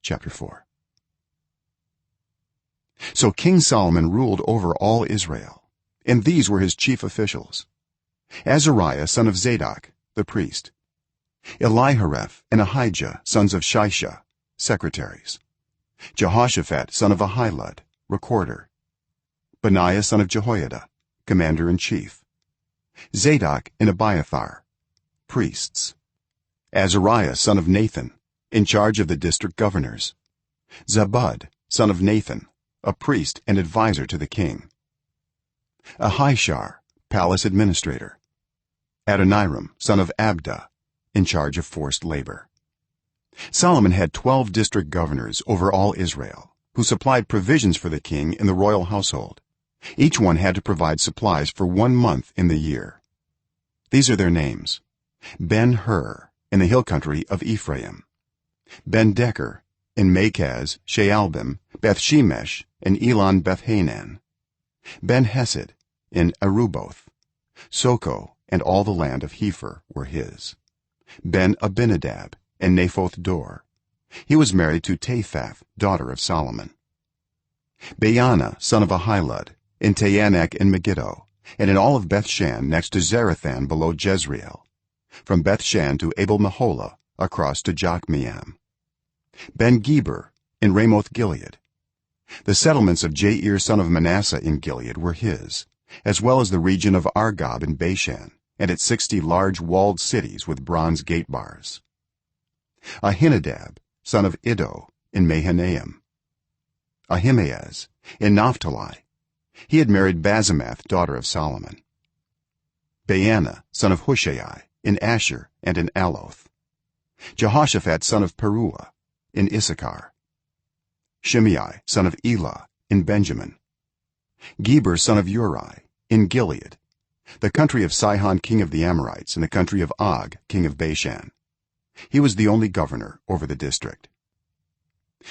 chapter 4. So King Solomon ruled over all Israel, and these were his chief officials: Azariah son of Zadok the priest, Elihoreph and Ahijah sons of Shisha-secretaries, Jehoshaphat son of Ahilud, recorder, Benaiah son of Jehoiada, commander-in-chief, Zadok and Abiathar, priests, Azariah son of Nathan, in charge of the district governors, Zabud son of Nathan, a priest and advisor to the king, Ahishar, palace administrator, Adoniram son of Abda, in charge of forced labor. Solomon had 12 district governors over all Israel, who supplied provisions for the king in the royal household. Each one had to provide supplies for 1 month in the year. These are their names: Ben-Hur, in the hill country of Ephraim; Ben-Deker, in Makaz, Shaalbim, Beth-Shemesh, and Elon Bethhanan; Ben-Hesed, in Aruboth; Soko and all the land of Hepher were his; Ben-Abinadab, and Naphoth-dor. He was married to Taphath, daughter of Solomon; Baana son of Ahilud, in Taanach and Megiddo, and in all of Bethshan next to Zarethan below Jezreel, from Bethshan to Abel-meholah across to Jokmeam; Ben-Geber, in Ramoth-gilead. The settlements of Jair son of Manasseh in Gilead were his, as well as the region of Argob in Bashan and its 60 large walled cities with bronze gate bars; Ahinadab son of Iddo, in Mahanaim; Ahimaaz, in Naphtali. He had married Basemath, daughter of Solomon; Baana son of Hushai, in Asher and in Aloth; Jehoshaphat son of Peruah, in Issachar; Shimei son of Elah, in Benjamin; Geber son of Uri, in Gilead, the country of Sihon king of the Amorites and the country of Og king of Bashan. He was the only governor over the district.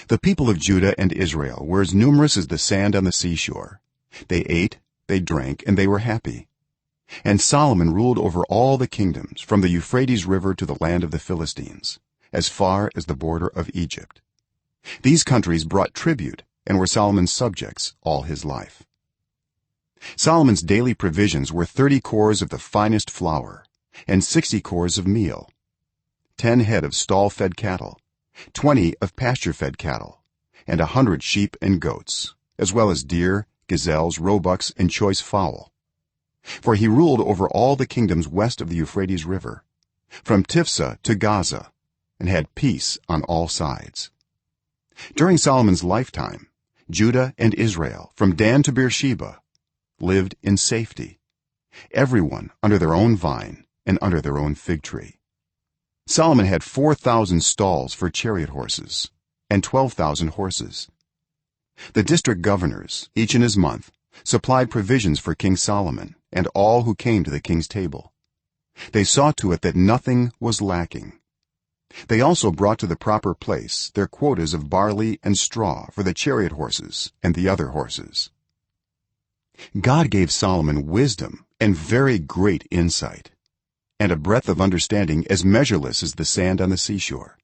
The people of Judah and Israel were as numerous as the sand on the seashore. They ate, they drank, and they were happy. And Solomon ruled over all the kingdoms from the Euphrates river to the land of the Philistines, as far as the border of Egypt. These countries brought tribute and were Solomon's subjects all his life. Solomon's daily provisions were 30 cors of the finest flour and 60 cors of meal, 10 head of stall-fed cattle, 20 of pasture-fed cattle, and 100 sheep and goats, as well as deer, gazelles, roebucks, and choice fowl. For he ruled over all the kingdoms west of the Euphrates river, from Tiphsah to Gaza, and had peace on all sides. During Solomon's lifetime, Judah and Israel, from Dan to Beersheba, lived in safety, everyone under their own vine and under their own fig tree. Solomon had 4,000 stalls for chariot horses and 12,000 horses. The district governors, each in his month, supplied provisions for King Solomon and all who came to the king's table. They saw to it that nothing was lacking. They also brought to the proper place their quotas of barley and straw for the chariot horses and the other horses. God gave Solomon wisdom and very great insight, and a breadth of understanding as measureless as the sand on the seashore.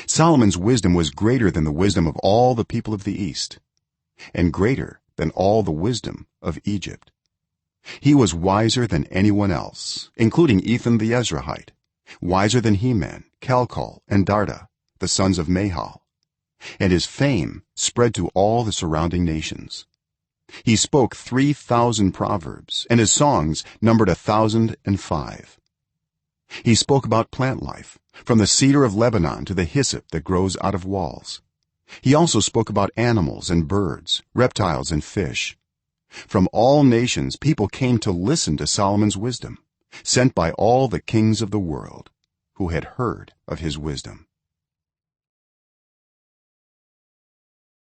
Solomon's wisdom was greater than the wisdom of all the people of the east, and greater than all the wisdom of Egypt. He was wiser than anyone else, including Ethan the Ezrahite, wiser than Heman, Calcol, and Darda, the sons of Mahal, and his fame spread to all the surrounding nations. He spoke 3,000 proverbs, and his songs numbered 1,005. He spoke about plant life, from the cedar of Lebanon to the hyssop that grows out of walls. He also spoke about animals and birds, reptiles and fish. From all nations people came to listen to Solomon's wisdom, sent by all the kings of the world who had heard of his wisdom.